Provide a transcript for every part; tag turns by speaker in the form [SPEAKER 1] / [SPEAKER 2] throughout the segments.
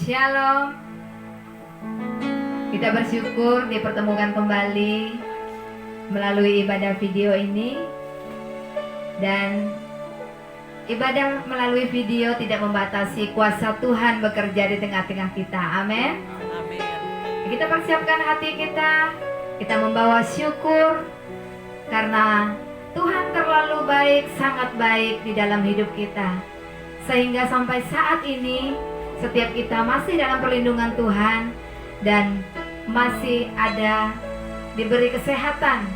[SPEAKER 1] Shalom. Kita bersyukur dipertemukan kembali melalui ibadah video ini. Dan ibadah melalui video tidak membatasi kuasa Tuhan bekerja di tengah-tengah kita. Amin. Kita persiapkan hati kita. Kita membawa syukur karena Tuhan terlalu baik, sangat baik di dalam hidup kita. Sehingga sampai saat ini setiap kita masih dalam perlindungan Tuhan dan masih ada diberi kesehatan,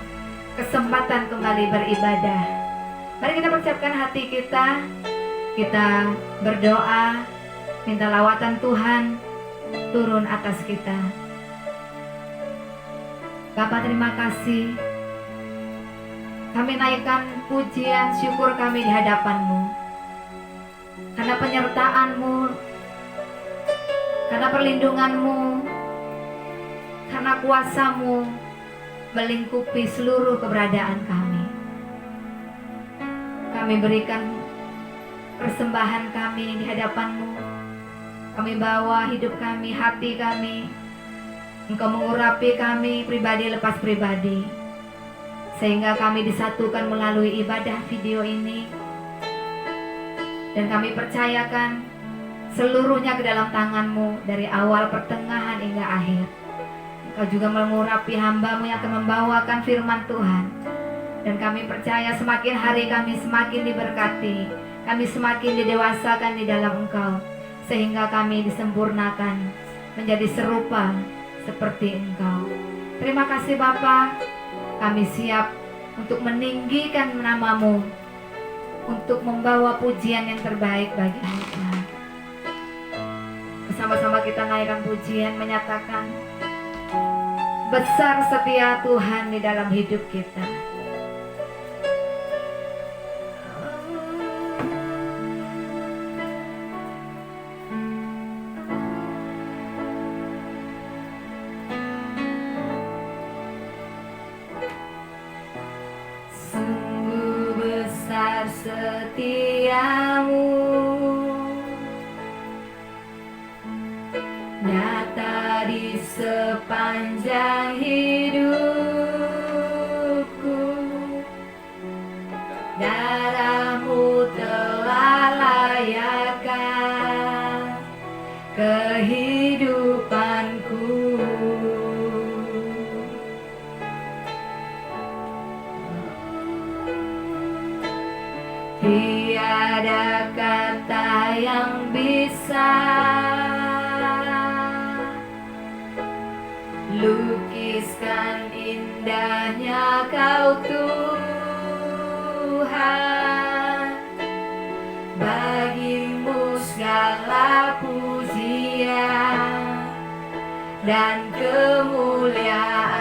[SPEAKER 1] kesempatan kembali beribadah. Mari kita persiapkan hati kita. Kita berdoa, minta lawatan Tuhan turun atas kita. Bapa, terima kasih. Kami naikkan pujian syukur kami di hadapan-Mu. Karena penyertaan-Mu, karena perlindungan-Mu, karena kuasa-Mu melingkupi seluruh keberadaan kami. Kami berikan persembahan kami di hadapan-Mu. Kami bawa hidup kami, hati kami. Engkau mengurapi kami pribadi lepas pribadi, sehingga kami disatukan melalui ibadah video ini. Dan kami percayakan seluruhnya ke dalam tangan-Mu dari awal, pertengahan hingga akhir. Engkau juga mengurapi hamba-Mu yang akan membawakan firman Tuhan. Dan kami percaya semakin hari kami semakin diberkati, kami semakin didewasakan di dalam Engkau, sehingga kami disempurnakan menjadi serupa seperti Engkau. Terima kasih Bapa. Kami siap untuk meninggikan nama-Mu, untuk membawa pujian yang terbaik bagi Engkau. Bersama-sama kita naikkan pujian, menyatakan besar setia Tuhan di dalam hidup kita. Setiamu nyata di sepanjang hidupku. Darah-Mu telah layakkan kehidupanku. Tiada kata yang bisa lukiskan indahnya Kau Tuhan. Bagi-Mu segala pujian dan kemuliaan.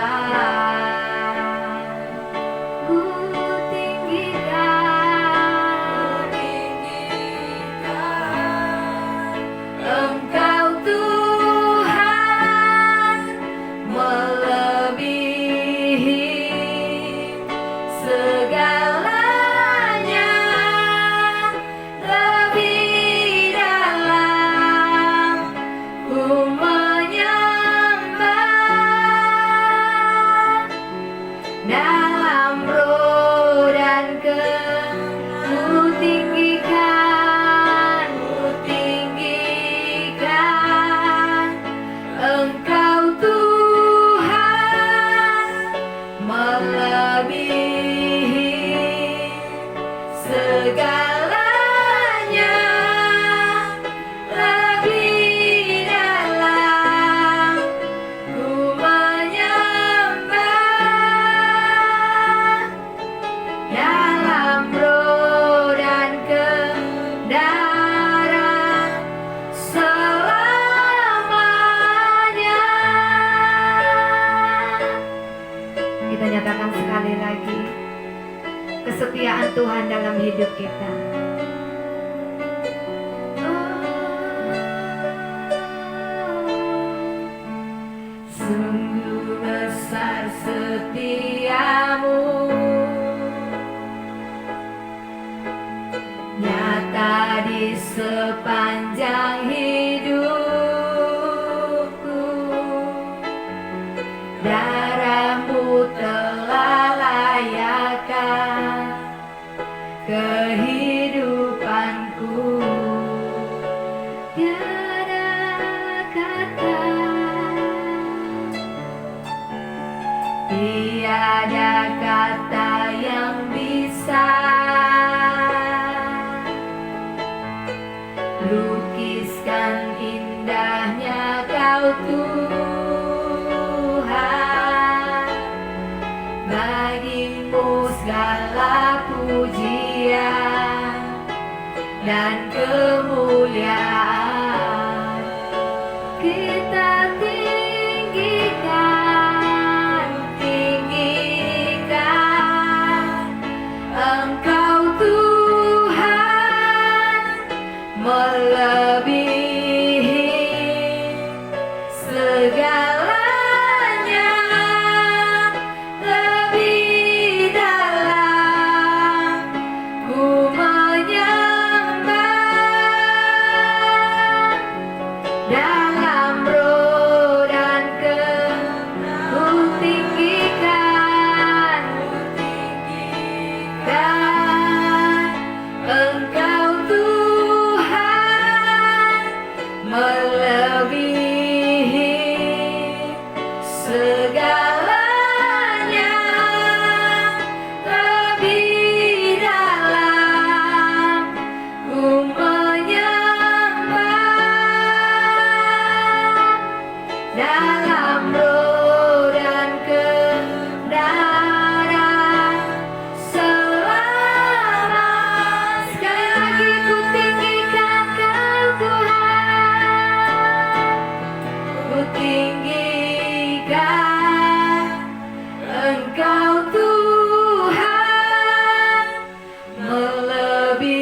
[SPEAKER 1] Kesetiaan Tuhan dalam hidup kita. Sungguh besar setiamu, nyata di sepanjang hidup. kehidupanku. Tiada kata, tiada kata yang bisa lukiskan indahnya Kau Tuhan. Bagimu segala pujian dan kemuliaan kita tinggikan, tinggikan Engkau Tuhan, melebihi segalanya, lebih dalam ku menyembah, dalam roh dan ku tinggikan, Engkau Tuhan, melebihi segalanya, lebih dalam ku menyembah, dalam roh dan kebenaran selama. Sekali lagi ku tinggikan Kau Tuhan, ku tinggikan Engkau Tuhan, melebihi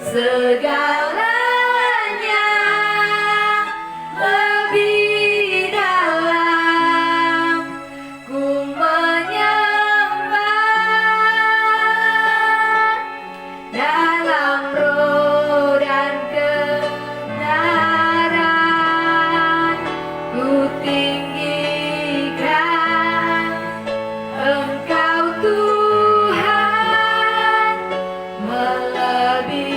[SPEAKER 1] segalanya, lebih dalam ku menyembah, dalam roh dan kebenaran ku tinggikan Engkau Tuhan, melebihi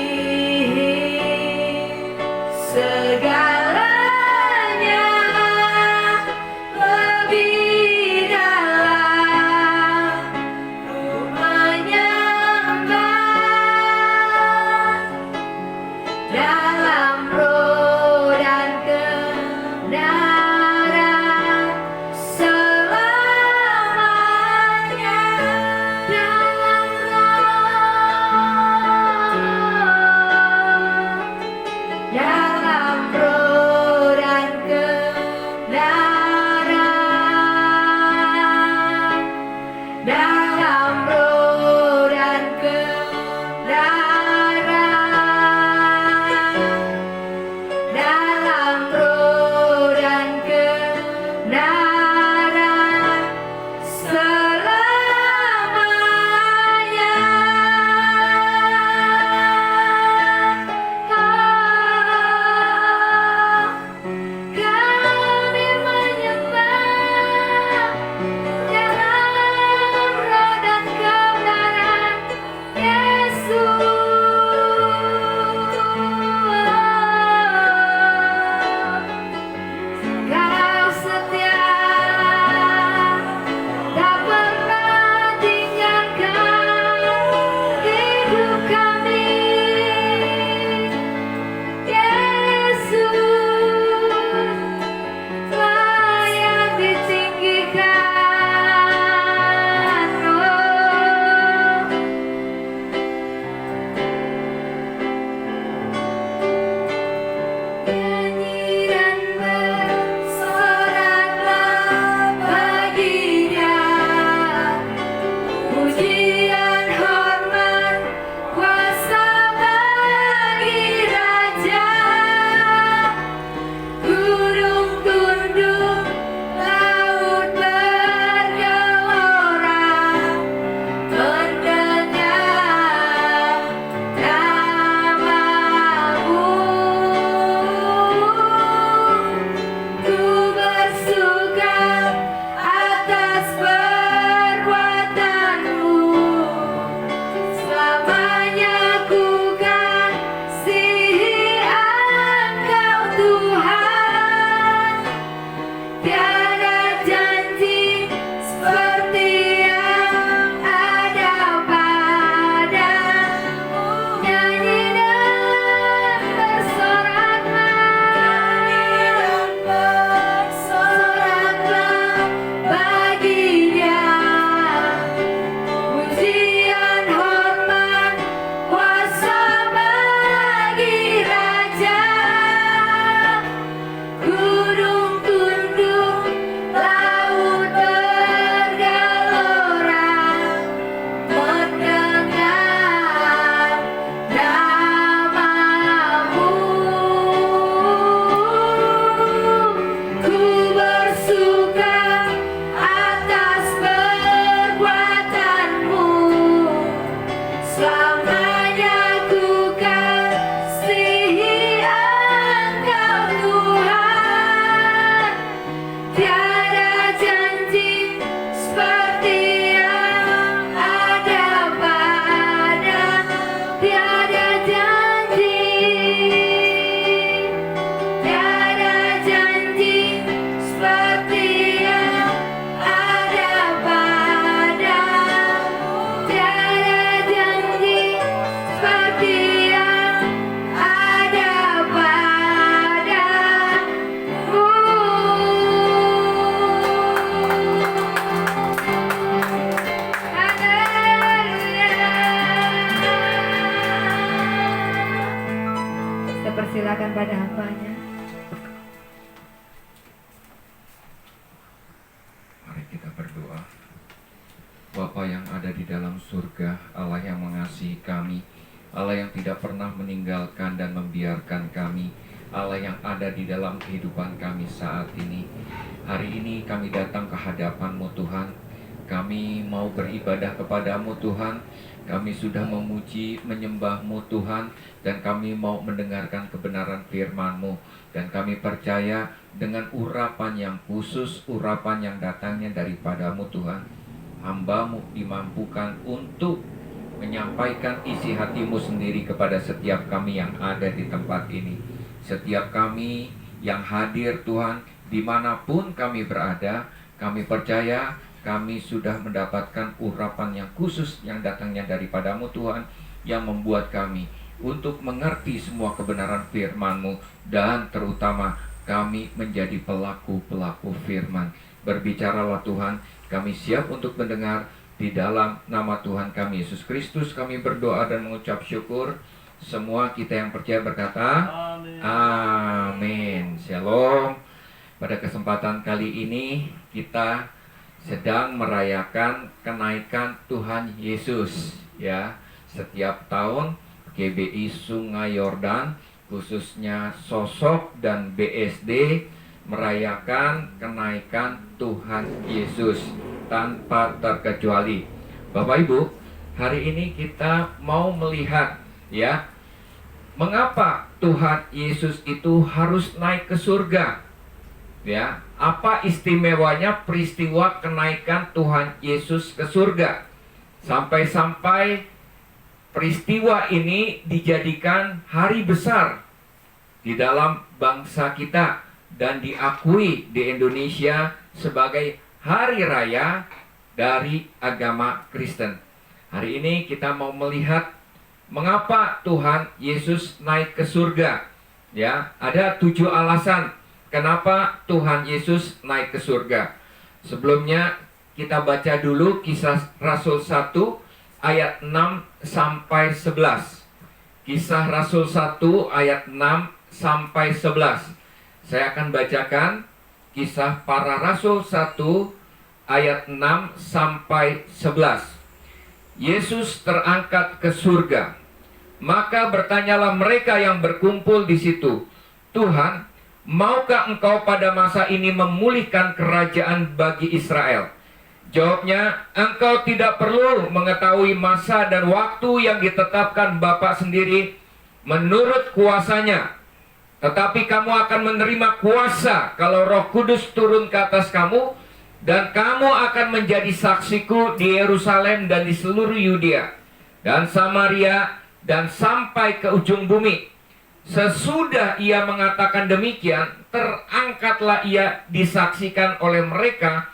[SPEAKER 1] Persilakan pada hambanya.
[SPEAKER 2] Mari kita berdoa. Bapa yang ada di dalam surga, Allah yang mengasihi kami, Allah yang tidak pernah meninggalkan dan membiarkan kami, Allah yang ada di dalam kehidupan kami saat ini. Hari ini kami datang ke hadapan-Mu Tuhan. Kami mau beribadah kepadamu Tuhan. Kami sudah memuji, menyembah-Mu Tuhan. Dan kami mau mendengarkan kebenaran firman-Mu. Dan kami percaya dengan urapan yang khusus, urapan yang datangnya daripada-Mu Tuhan, hamba-Mu dimampukan untuk menyampaikan isi hati-Mu sendiri kepada setiap kami yang ada di tempat ini. Setiap kami yang hadir Tuhan, dimanapun kami berada, kami percaya kami sudah mendapatkan urapan yang khusus yang datangnya daripada-Mu Tuhan, yang membuat kami untuk mengerti semua kebenaran firman-Mu, dan terutama kami menjadi pelaku-pelaku firman. Berbicaralah Tuhan, kami siap untuk mendengar. Di dalam nama Tuhan kami Yesus Kristus kami berdoa dan mengucap syukur. Semua kita yang percaya berkata amin. Amin. Shalom. Pada kesempatan kali ini kita sedang merayakan kenaikan Tuhan Yesus, ya. Setiap tahun GBI Sungai Yordan, khususnya Sosok dan BSD, merayakan kenaikan Tuhan Yesus tanpa terkecuali. Bapak Ibu, hari ini kita mau melihat, ya, mengapa Tuhan Yesus itu harus naik ke surga. Ya, apa istimewanya peristiwa kenaikan Tuhan Yesus ke surga? Sampai-sampai peristiwa ini dijadikan hari besar di dalam bangsa kita dan diakui di Indonesia sebagai hari raya dari agama Kristen. Hari ini kita mau melihat mengapa Tuhan Yesus naik ke surga. Ya, ada 7 alasan kenapa Tuhan Yesus naik ke surga. Sebelumnya kita baca dulu Kisah Rasul 1 ayat 6 sampai 11. Kisah Rasul 1 ayat 6 sampai 11. Saya akan bacakan Kisah Para Rasul 1 ayat 6 sampai 11. Yesus terangkat ke surga. Maka bertanyalah mereka yang berkumpul di situ, "Tuhan, maukah Engkau pada masa ini memulihkan kerajaan bagi Israel?" Jawabnya, "Engkau tidak perlu mengetahui masa dan waktu yang ditetapkan Bapa sendiri menurut kuasanya. Tetapi kamu akan menerima kuasa kalau Roh Kudus turun ke atas kamu, dan kamu akan menjadi saksiku di Yerusalem dan di seluruh Yudea dan Samaria dan sampai ke ujung bumi." Sesudah ia mengatakan demikian, terangkatlah ia disaksikan oleh mereka,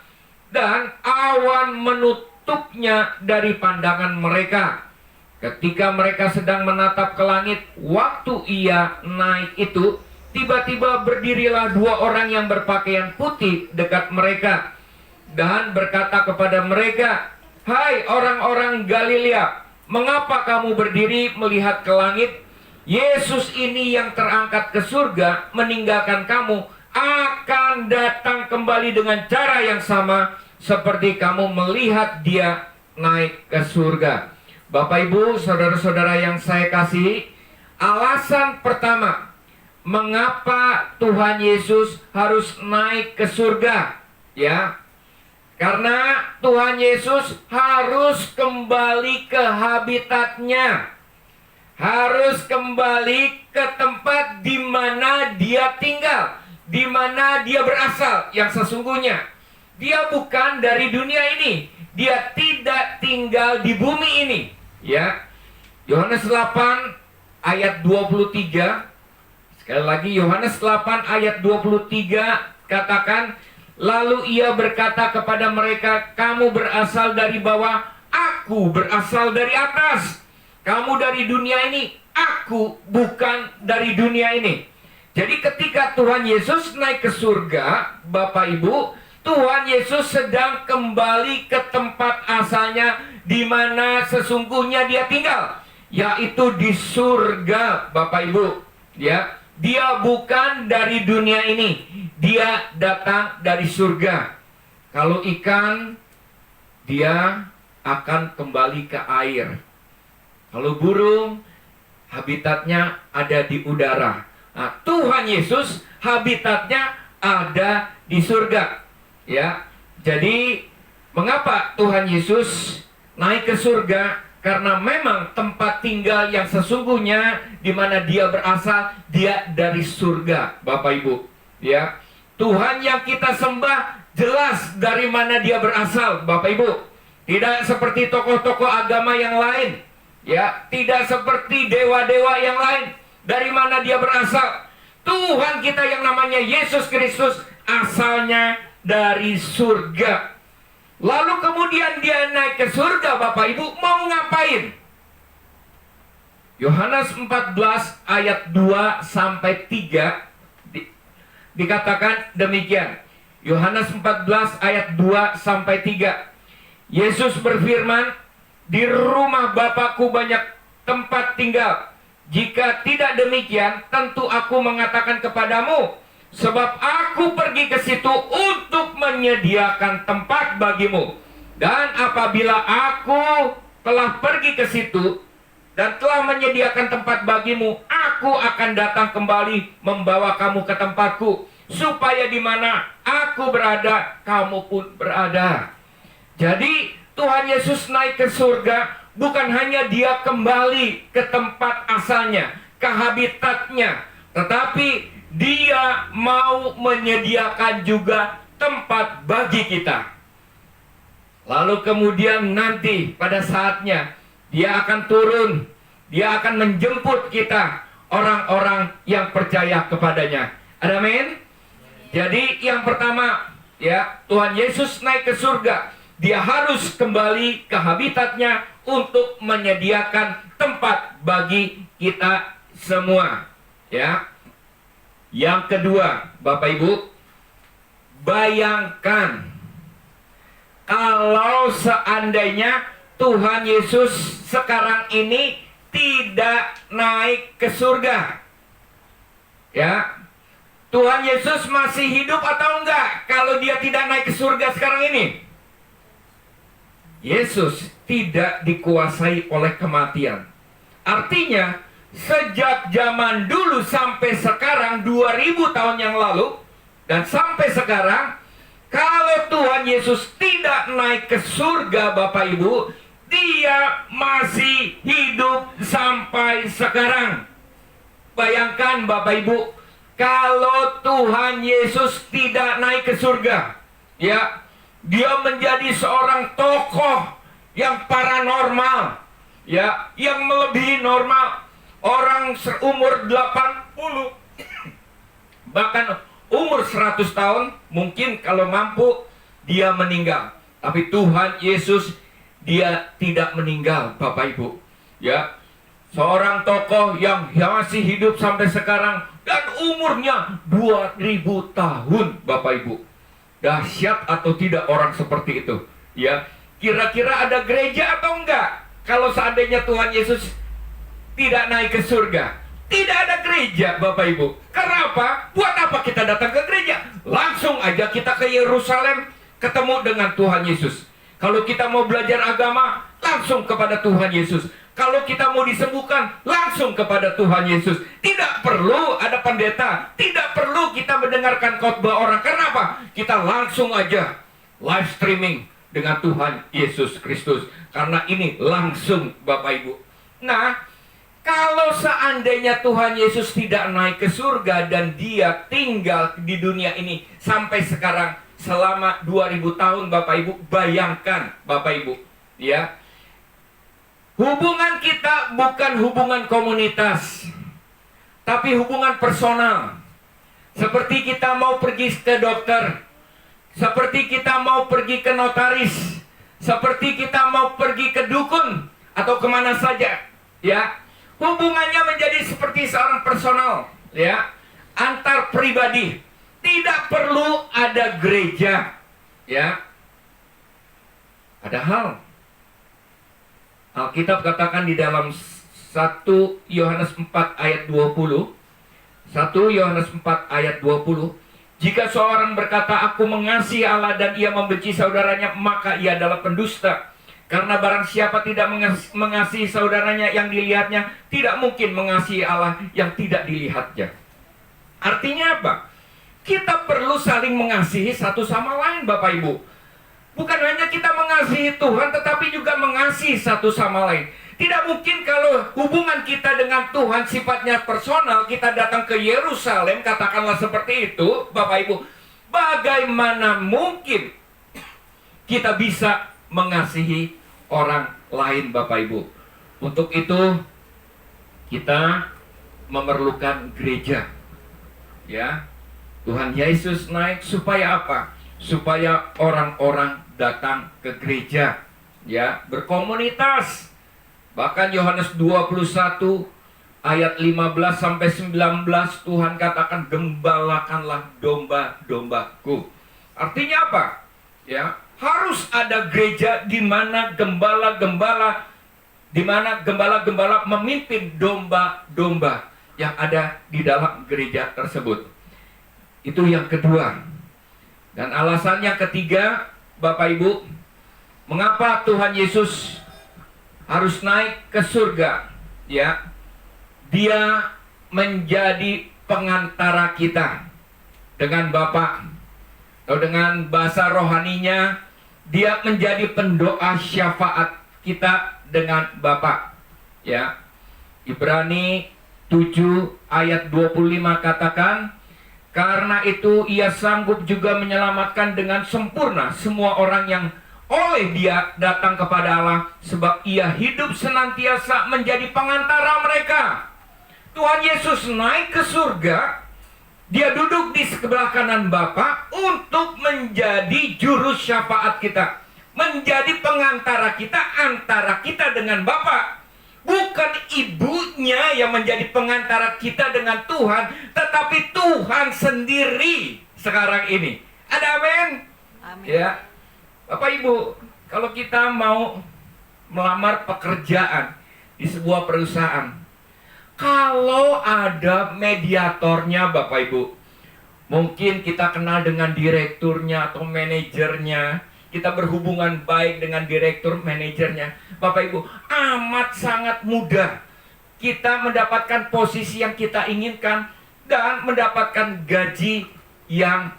[SPEAKER 2] dan awan menutupnya dari pandangan mereka. Ketika mereka sedang menatap ke langit, waktu ia naik itu, tiba-tiba berdirilah 2 orang yang berpakaian putih dekat mereka, dan berkata kepada mereka, "Hai orang-orang Galilea, mengapa kamu berdiri melihat ke langit? Yesus ini yang terangkat ke surga meninggalkan kamu akan datang kembali dengan cara yang sama seperti kamu melihat dia naik ke surga." Bapak Ibu, saudara-saudara yang saya kasihi, alasan pertama mengapa Tuhan Yesus harus naik ke surga, ya, karena Tuhan Yesus harus kembali ke habitatnya, harus kembali ke tempat di mana dia tinggal, di mana dia berasal yang sesungguhnya. Dia bukan dari dunia ini, dia tidak tinggal di bumi ini, ya. Yohanes 8 ayat 23. Sekali lagi Yohanes 8 ayat 23 katakan, "Lalu ia berkata kepada mereka, kamu berasal dari bawah, aku berasal dari atas. Kamu dari dunia ini, aku bukan dari dunia ini." Jadi ketika Tuhan Yesus naik ke surga, Bapak Ibu, Tuhan Yesus sedang kembali ke tempat asalnya di mana sesungguhnya dia tinggal, yaitu di surga, Bapak Ibu. Ya, Dia bukan dari dunia ini. Dia datang dari surga. Kalau ikan, dia akan kembali ke air. Kalau burung, habitatnya ada di udara. Nah, Tuhan Yesus habitatnya ada di surga. Ya, jadi mengapa Tuhan Yesus naik ke surga? Karena memang tempat tinggal yang sesungguhnya di mana dia berasal, dia dari surga, Bapak Ibu. Ya, Tuhan yang kita sembah jelas dari mana dia berasal, Bapak Ibu. Tidak seperti tokoh-tokoh agama yang lain. Ya, tidak seperti dewa-dewa yang lain. Dari mana dia berasal? Tuhan kita yang namanya Yesus Kristus asalnya dari surga. Lalu kemudian dia naik ke surga, Bapak Ibu, mau ngapain? Yohanes 14 ayat 2 sampai 3 dikatakan demikian. Yohanes 14 ayat 2 sampai 3. Yesus berfirman, "Di rumah Bapakku banyak tempat tinggal. Jika tidak demikian, tentu aku mengatakan kepadamu, sebab aku pergi ke situ untuk menyediakan tempat bagimu. Dan apabila aku telah pergi ke situ dan telah menyediakan tempat bagimu, aku akan datang kembali membawa kamu ke tempatku, supaya di mana aku berada, kamu pun berada." Jadi Tuhan Yesus naik ke surga bukan hanya dia kembali ke tempat asalnya, ke habitatnya, tetapi dia mau menyediakan juga tempat bagi kita. Lalu kemudian nanti pada saatnya dia akan turun, dia akan menjemput kita, orang-orang yang percaya kepadanya. Amin. Jadi yang pertama, ya, Tuhan Yesus naik ke surga, dia harus kembali ke habitatnya untuk menyediakan tempat bagi kita semua. Ya. Yang kedua, Bapak Ibu, bayangkan kalau seandainya Tuhan Yesus sekarang ini tidak naik ke surga. Ya, Tuhan Yesus masih hidup atau enggak kalau dia tidak naik ke surga sekarang ini? Yesus tidak dikuasai oleh kematian. Artinya, sejak zaman dulu sampai sekarang 2000 tahun yang lalu dan sampai sekarang, kalau Tuhan Yesus tidak naik ke surga, Bapak Ibu, dia masih hidup sampai sekarang. Bayangkan Bapak Ibu, kalau Tuhan Yesus tidak naik ke surga, ya, dia menjadi seorang tokoh yang paranormal, ya, yang melebihi normal. Orang seumur 80 bahkan umur 100 tahun mungkin kalau mampu dia meninggal. Tapi Tuhan Yesus dia tidak meninggal, Bapak Ibu. Ya, seorang tokoh yang masih hidup sampai sekarang dan umurnya 2000 tahun, Bapak Ibu. Dahsyat atau tidak orang seperti itu? Ya, kira-kira ada gereja atau enggak kalau seandainya Tuhan Yesus tidak naik ke surga? Tidak ada gereja, Bapak Ibu. Kenapa? Buat apa kita datang ke gereja? Langsung aja kita ke Yerusalem, ketemu dengan Tuhan Yesus. Kalau kita mau belajar agama, langsung kepada Tuhan Yesus. Kalau kita mau disembuhkan, langsung kepada Tuhan Yesus. Tidak perlu ada pendeta, tidak perlu kita mendengarkan khotbah orang. Kenapa? Kita langsung aja live streaming dengan Tuhan Yesus Kristus. Karena ini langsung, Bapak Ibu. Nah, kalau seandainya Tuhan Yesus tidak naik ke surga dan dia tinggal di dunia ini sampai sekarang selama 2000 tahun, Bapak Ibu, bayangkan Bapak Ibu, ya. Hubungan kita bukan hubungan komunitas, tapi hubungan personal. Seperti kita mau pergi ke dokter, seperti kita mau pergi ke notaris, seperti kita mau pergi ke dukun atau kemana saja, ya. Hubungannya menjadi seperti seorang personal, ya, antar pribadi. Tidak perlu ada gereja, ya. Padahal Alkitab katakan di dalam 1 Yohanes 4 ayat 20, 1 Yohanes 4 ayat 20. Jika seorang berkata, aku mengasihi Allah dan ia membenci saudaranya, maka ia adalah pendusta. Karena barang siapa tidak mengasihi saudaranya yang dilihatnya, tidak mungkin mengasihi Allah yang tidak dilihatnya. Artinya apa? Kita perlu saling mengasihi satu sama lain, Bapak Ibu. Bukan hanya kita mengasihi Tuhan, tetapi juga mengasihi satu sama lain. Tidak mungkin kalau hubungan kita dengan Tuhan sifatnya personal, kita datang ke Yerusalem, katakanlah seperti itu, Bapak Ibu. Bagaimana mungkin kita bisa mengasihi orang lain, Bapak Ibu? Untuk itu, kita memerlukan gereja. Ya, Tuhan Yesus naik supaya apa? Supaya orang-orang datang ke gereja, ya, berkomunitas. Bahkan Yohanes 21 ayat 15 sampai 19 Tuhan katakan, gembalakanlah domba-dombaku. Artinya apa? Ya, harus ada gereja di mana gembala-gembala memimpin domba-domba yang ada di dalam gereja tersebut. Itu yang kedua. Dan alasan yang ketiga, Bapak Ibu, mengapa Tuhan Yesus harus naik ke surga? Ya, Dia menjadi pengantara kita dengan Bapa, atau dengan bahasa rohaninya, Dia menjadi pendoa syafaat kita dengan Bapa. Ya, Ibrani 7 ayat 25 katakan, karena itu Ia sanggup juga menyelamatkan dengan sempurna semua orang yang oleh Dia datang kepada Allah, sebab Ia hidup senantiasa menjadi pengantara mereka. Tuhan Yesus naik ke surga, Dia duduk di sebelah kanan Bapa untuk menjadi juru syafaat kita, menjadi pengantara kita antara kita dengan Bapa. Bukan ibunya yang menjadi pengantara kita dengan Tuhan, tetapi Tuhan sendiri sekarang ini. Ada amin? Amin. Ya, Bapak Ibu, kalau kita mau melamar pekerjaan di sebuah perusahaan, kalau ada mediatornya, Bapak Ibu, mungkin kita kenal dengan direkturnya atau manajernya, kita berhubungan baik dengan direktur manajernya, Bapak Ibu, amat sangat mudah kita mendapatkan posisi yang kita inginkan dan mendapatkan gaji yang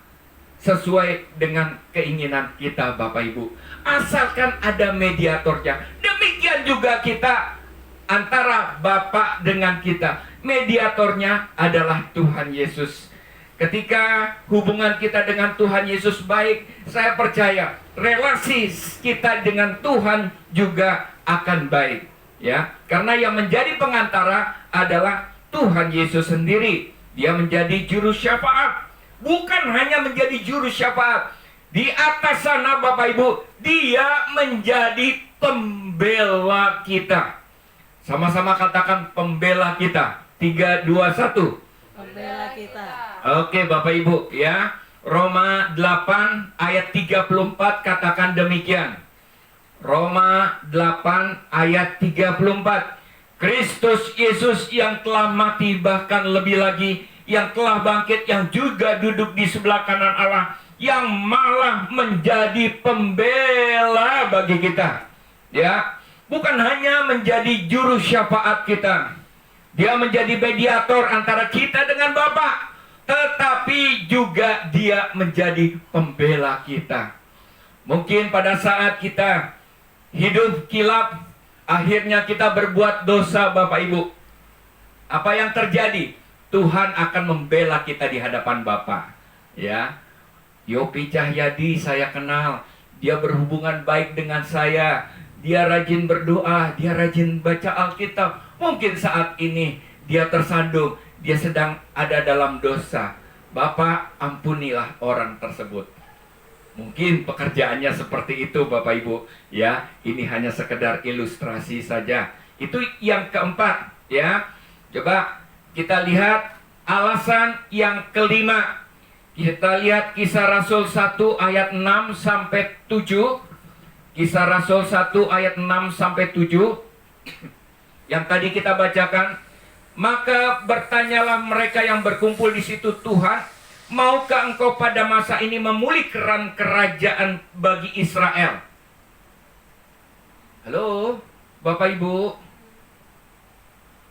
[SPEAKER 2] sesuai dengan keinginan kita, Bapak Ibu. Asalkan ada mediatornya. Demikian juga kita antara Bapa dengan kita. Mediatornya adalah Tuhan Yesus. Ketika hubungan kita dengan Tuhan Yesus baik, saya percaya relasi kita dengan Tuhan juga akan baik. Ya, karena yang menjadi pengantara adalah Tuhan Yesus sendiri. Dia menjadi juru syafaat. Bukan hanya menjadi juru syafaat. Di atas sana, Bapak Ibu, Dia menjadi pembela kita. Sama-sama katakan pembela kita. 3, 2, 1.
[SPEAKER 3] Pembela kita.
[SPEAKER 2] Oke, Bapak Ibu, ya. Roma 8 ayat 34 katakan demikian. Roma 8 ayat 34. Kristus Yesus yang telah mati, bahkan lebih lagi yang telah bangkit, yang juga duduk di sebelah kanan Allah, yang malah menjadi pembela bagi kita. Ya, bukan hanya menjadi juru syafaat kita, Dia menjadi mediator antara kita dengan Bapa, tetapi juga Dia menjadi pembela kita. Mungkin pada saat kita hidup kilap, akhirnya kita berbuat dosa, Bapak Ibu. Apa yang terjadi? Tuhan akan membela kita di hadapan Bapa. Ya, Yopi Cahyadi saya kenal, dia berhubungan baik dengan saya, dia rajin berdoa, dia rajin baca Alkitab. Mungkin saat ini dia tersandung, dia sedang ada dalam dosa. Bapak, ampunilah orang tersebut. Mungkin pekerjaannya seperti itu, Bapak Ibu. Ya, ini hanya sekedar ilustrasi saja. Itu yang keempat, ya. Coba kita lihat alasan yang kelima. Kita lihat Kisah Rasul 1 ayat 6 sampai 7. Kisah Rasul 1 ayat 6 sampai 7. Yang tadi kita bacakan. Maka bertanyalah mereka yang berkumpul di situ, Tuhan, maukah engkau pada masa ini memulihkan kerajaan bagi Israel? Halo, Bapak Ibu.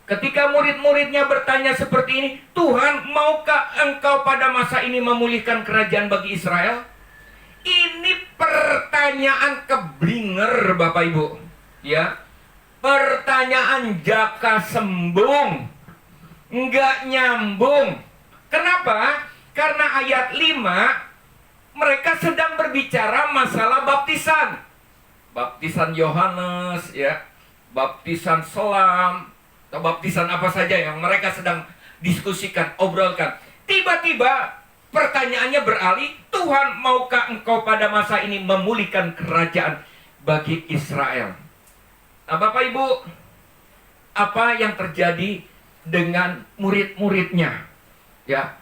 [SPEAKER 2] Ketika murid-muridnya bertanya seperti ini, Tuhan, maukah engkau pada masa ini memulihkan kerajaan bagi Israel? Ini pertanyaan keblinger, Bapak Ibu. Ya, pertanyaan jaka sembung, nggak nyambung. Kenapa? Karena ayat 5 mereka sedang berbicara masalah baptisan. Baptisan Yohanes, ya, baptisan selam, atau baptisan apa saja yang mereka sedang diskusikan, obrolkan. Tiba-tiba pertanyaannya beralih, Tuhan, maukah engkau pada masa ini memulihkan kerajaan bagi Israel? Nah, Bapak Ibu, apa yang terjadi dengan murid-muridnya? Ya,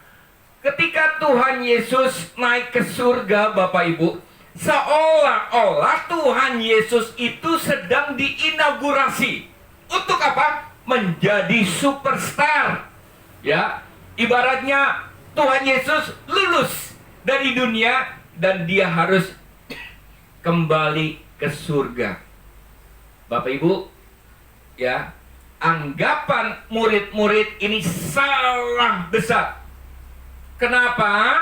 [SPEAKER 2] ketika Tuhan Yesus naik ke surga, Bapak Ibu, seolah-olah Tuhan Yesus itu sedang diinaugurasi. Untuk apa? Menjadi superstar. Ya, ibaratnya Tuhan Yesus lulus dari dunia dan dia harus kembali ke surga. Bapak Ibu, ya, anggapan murid-murid ini salah besar. Kenapa?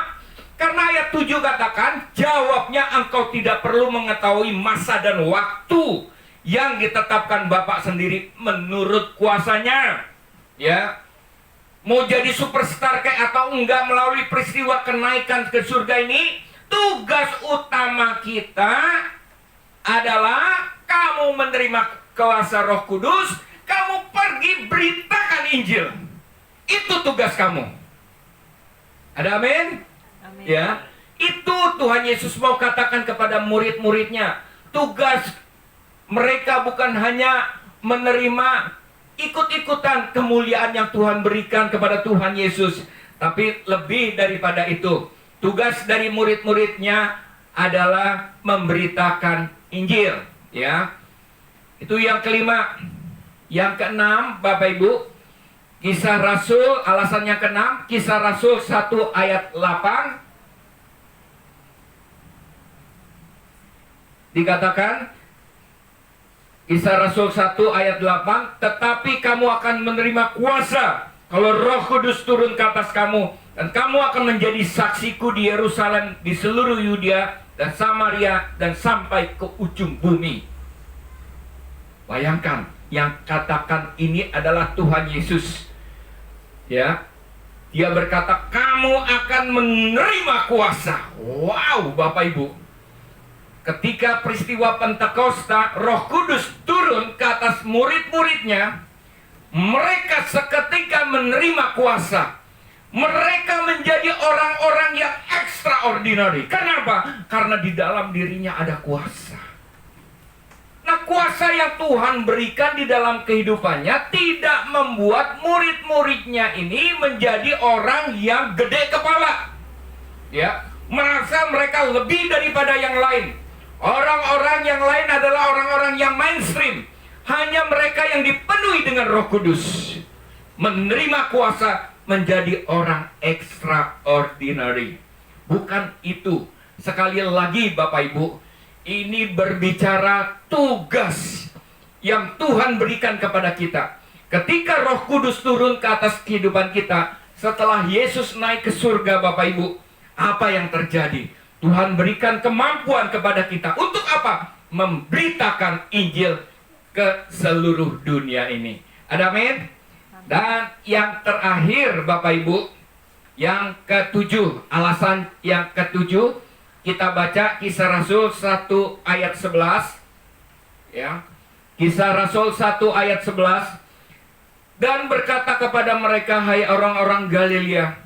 [SPEAKER 2] Karena ayat 7 katakan, jawabnya, engkau tidak perlu mengetahui masa dan waktu yang ditetapkan Bapa sendiri menurut kuasanya. Ya, mau jadi superstar kayak atau enggak melalui peristiwa kenaikan ke surga ini, tugas utama kita adalah kamu menerima kuasa Roh Kudus, kamu pergi beritakan Injil. Itu tugas kamu. Ada amin?
[SPEAKER 3] Amin.
[SPEAKER 2] Ya, itu Tuhan Yesus mau katakan kepada murid-muridnya. Tugas mereka bukan hanya menerima ikut-ikutan kemuliaan yang Tuhan berikan kepada Tuhan Yesus, tapi lebih daripada itu, tugas dari murid-muridnya adalah memberitakan Injil. Ya, itu yang kelima. Yang keenam, Bapak Ibu, Kisah Rasul, alasan yang keenam, Kisah Rasul 1 ayat 8. Dikatakan, Kisah Rasul 1 ayat 8, tetapi kamu akan menerima kuasa kalau Roh Kudus turun ke atas kamu, dan kamu akan menjadi saksiku di Yerusalem, di seluruh Yudea dan Samaria, dan sampai ke ujung bumi. Bayangkan, yang katakan ini adalah Tuhan Yesus. Ya, dia berkata, kamu akan menerima kuasa. Wow, Bapak Ibu. Ketika peristiwa Pentakosta, Roh Kudus turun ke atas murid-muridnya, mereka seketika menerima kuasa. Mereka menjadi orang-orang yang extraordinary. Kenapa? Karena di dalam dirinya ada kuasa. Nah, kuasa yang Tuhan berikan di dalam kehidupannya tidak membuat murid-muridnya ini menjadi orang yang gede kepala. Ya, merasa mereka lebih daripada yang lain. Orang-orang yang lain adalah orang-orang yang mainstream. Hanya mereka yang dipenuhi dengan Roh Kudus menerima kuasa menjadi orang extraordinary. Bukan itu. Sekali lagi Bapak Ibu, ini berbicara tugas yang Tuhan berikan kepada kita. Ketika Roh Kudus turun ke atas kehidupan kita, setelah Yesus naik ke surga, Bapak Ibu, apa yang terjadi? Tuhan berikan kemampuan kepada kita. Untuk apa? Memberitakan Injil ke seluruh dunia ini. Ada amin? Dan yang terakhir Bapak Ibu, yang ketujuh, alasan yang ketujuh, kita baca Kisah Rasul 1 ayat 11. Ya, Kisah Rasul 1 ayat 11. Dan berkata kepada mereka, hai orang-orang Galilea,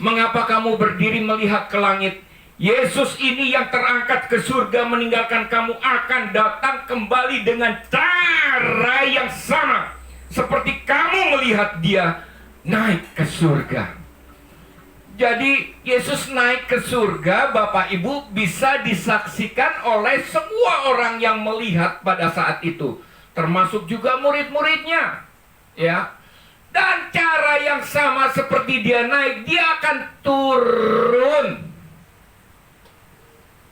[SPEAKER 2] mengapa kamu berdiri melihat ke langit? Yesus ini yang terangkat ke surga meninggalkan kamu akan datang kembali dengan cara yang sama seperti kamu melihat dia naik ke surga. Jadi Yesus naik ke surga, Bapak Ibu, bisa disaksikan oleh semua orang yang melihat pada saat itu, termasuk juga murid-muridnya. Ya, Dan cara yang sama seperti dia naik, dia akan turun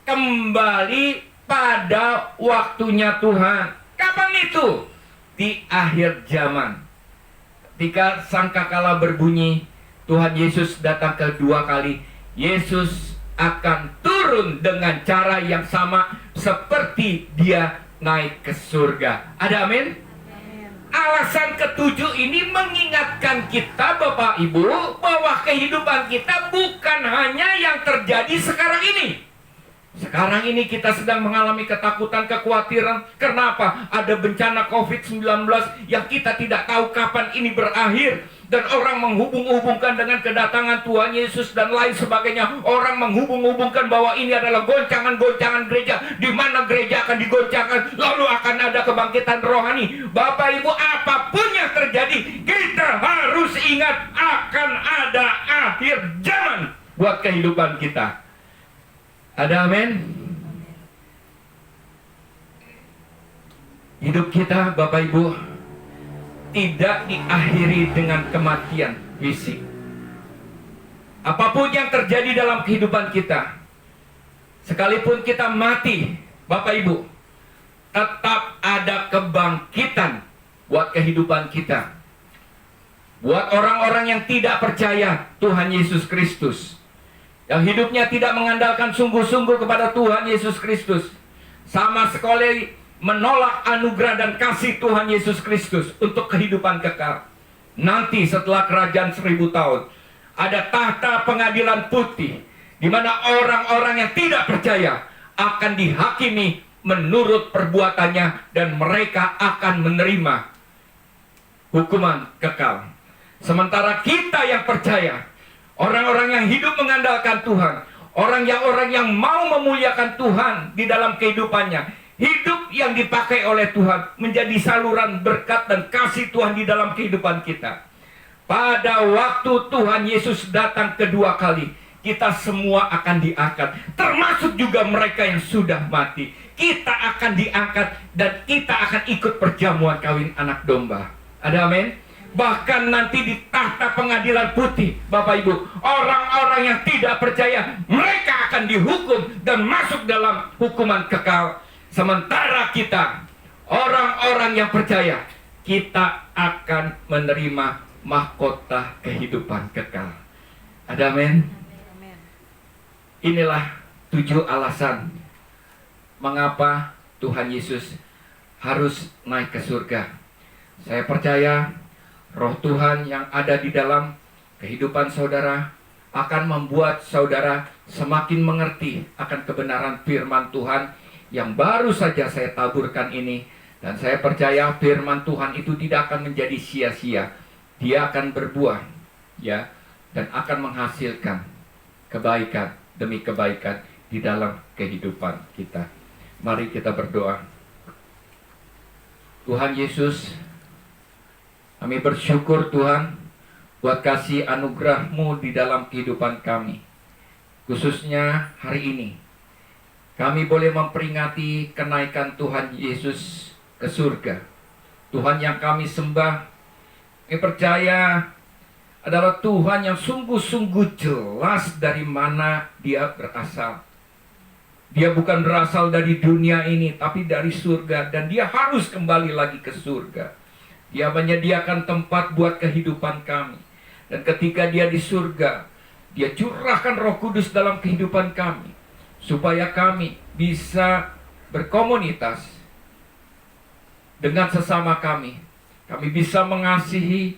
[SPEAKER 2] kembali pada waktunya Tuhan. Kapan itu? Di akhir zaman. Ketika sangkakala berbunyi, Tuhan Yesus datang kedua kali. Yesus akan turun dengan cara yang sama seperti dia naik ke surga. Ada amin? Alasan ketujuh ini mengingatkan kita, Bapak Ibu, bahwa kehidupan kita bukan hanya yang terjadi sekarang ini. Sekarang ini kita sedang mengalami ketakutan, kekhawatiran. Kenapa? Ada bencana COVID-19 yang kita tidak tahu kapan ini berakhir. Dan orang menghubung-hubungkan dengan kedatangan Tuhan Yesus dan lain sebagainya. Orang menghubung-hubungkan bahwa ini adalah goncangan-goncangan gereja, di mana gereja akan digoncangkan, lalu akan ada kebangkitan rohani. Bapak Ibu, apapun yang terjadi, kita harus ingat akan ada akhir zaman buat kehidupan kita. Ada amin? Hidup kita, Bapak Ibu, tidak diakhiri dengan kematian fisik. Apapun yang terjadi dalam kehidupan kita, sekalipun kita mati, Bapak Ibu, tetap ada kebangkitan buat kehidupan kita. Buat orang-orang yang tidak percaya Tuhan Yesus Kristus, yang hidupnya tidak mengandalkan sungguh-sungguh kepada Tuhan Yesus Kristus, sama sekali menolak anugerah dan kasih Tuhan Yesus Kristus untuk kehidupan kekal. Nanti setelah kerajaan 1000 tahun, ada tahta pengadilan putih, di mana orang-orang yang tidak percaya akan dihakimi menurut perbuatannya, dan mereka akan menerima hukuman kekal. Sementara kita yang percaya, orang-orang yang hidup mengandalkan Tuhan, orang yang mau memuliakan Tuhan di dalam kehidupannya, hidup yang dipakai oleh Tuhan menjadi saluran berkat dan kasih Tuhan di dalam kehidupan kita. Pada waktu Tuhan Yesus datang kedua kali, kita semua akan diangkat, termasuk juga mereka yang sudah mati. Kita akan diangkat dan kita akan ikut perjamuan kawin anak domba. Ada amin? Bahkan nanti di tahta pengadilan putih, Bapak Ibu, orang-orang yang tidak percaya, mereka akan dihukum dan masuk dalam hukuman kekal. Sementara kita, orang-orang yang percaya, kita akan menerima mahkota kehidupan kekal. Ada amin? Inilah 7 alasan mengapa Tuhan Yesus harus naik ke surga. Saya percaya Roh Tuhan yang ada di dalam kehidupan saudara akan membuat saudara semakin mengerti akan kebenaran firman Tuhan yang baru saja saya taburkan ini. Dan saya percaya firman Tuhan itu tidak akan menjadi sia-sia. Dia akan berbuah, ya, dan akan menghasilkan kebaikan demi kebaikan di dalam kehidupan kita. Mari kita berdoa. Tuhan Yesus, kami bersyukur Tuhan buat kasih anugerah-Mu di dalam kehidupan kami. Khususnya hari ini, kami boleh memperingati kenaikan Tuhan Yesus ke surga. Tuhan yang kami sembah, kami percaya adalah Tuhan yang sungguh-sungguh jelas dari mana Dia berasal. Dia bukan berasal dari dunia ini, tapi dari surga. Dan Dia harus kembali lagi ke surga. Dia menyediakan tempat buat kehidupan kami. Dan ketika Dia di surga, Dia curahkan Roh Kudus dalam kehidupan kami, supaya kami bisa berkomunitas dengan sesama kami. Kami bisa mengasihi,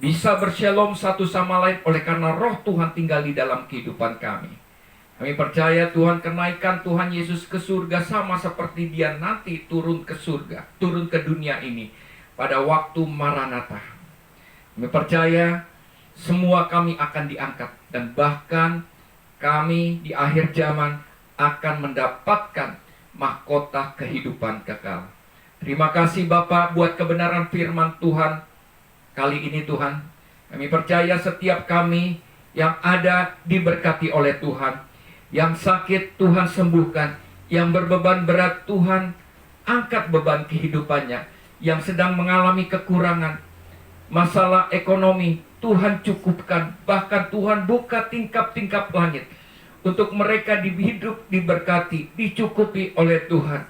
[SPEAKER 2] bisa bershalom satu sama lain oleh karena Roh Tuhan tinggal di dalam kehidupan kami. Kami percaya Tuhan, kenaikan Tuhan Yesus ke surga sama seperti Dia nanti turun ke surga, turun ke dunia ini pada waktu Maranatha. Kami percaya semua kami akan diangkat, dan bahkan kami di akhir zaman akan mendapatkan mahkota kehidupan kekal. Terima kasih Bapa buat kebenaran firman Tuhan kali ini Tuhan. Kami percaya setiap kami yang ada diberkati oleh Tuhan. Yang sakit Tuhan sembuhkan. Yang berbeban berat Tuhan angkat beban kehidupannya. Yang sedang mengalami kekurangan, masalah ekonomi, Tuhan cukupkan. Bahkan Tuhan buka tingkap-tingkap langit untuk mereka hidup diberkati, dicukupi oleh Tuhan.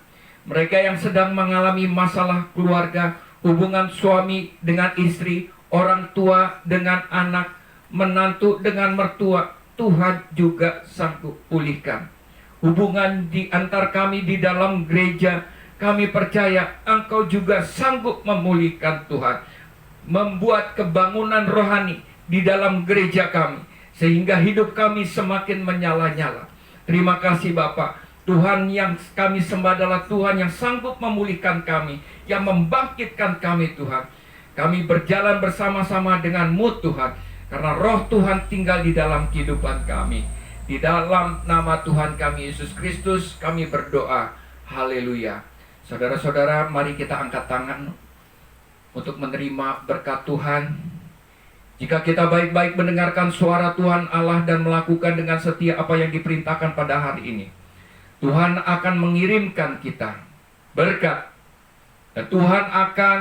[SPEAKER 2] Mereka yang sedang mengalami masalah keluarga, hubungan suami dengan istri, orang tua dengan anak, menantu dengan mertua, Tuhan juga sanggup pulihkan. Hubungan di antar kami di dalam gereja, kami percaya Engkau juga sanggup memulihkan Tuhan. Membuat kebangunan rohani di dalam gereja kami, sehingga hidup kami semakin menyala-nyala. Terima kasih Bapak. Tuhan yang kami sembah adalah Tuhan yang sanggup memulihkan kami, yang membangkitkan kami Tuhan. Kami berjalan bersama-sama dengan-Mu Tuhan, karena roh Tuhan tinggal di dalam kehidupan kami. Di dalam nama Tuhan kami Yesus Kristus kami berdoa. Haleluya. Saudara-saudara, mari kita angkat tangan untuk menerima berkat Tuhan. Jika kita baik-baik mendengarkan suara Tuhan Allah dan melakukan dengan setia apa yang diperintahkan pada hari ini, Tuhan akan mengirimkan kita berkat. Dan Tuhan akan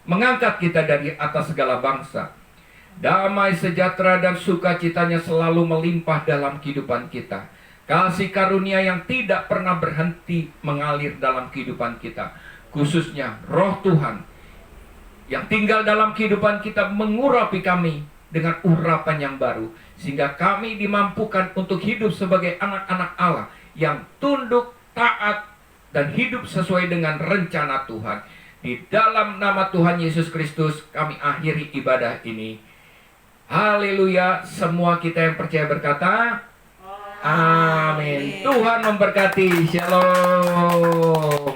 [SPEAKER 2] mengangkat kita dari atas segala bangsa. Damai, sejahtera, dan sukacitanya selalu melimpah dalam kehidupan kita. Kasih karunia yang tidak pernah berhenti mengalir dalam kehidupan kita. Khususnya roh Tuhan yang tinggal dalam kehidupan kita mengurapi kami dengan urapan yang baru. Sehingga kami dimampukan untuk hidup sebagai anak-anak Allah yang tunduk, taat, dan hidup sesuai dengan rencana Tuhan. Di dalam nama Tuhan Yesus Kristus kami akhiri ibadah ini. Haleluya. Semua kita yang percaya berkata amin. Tuhan memberkati. Shalom.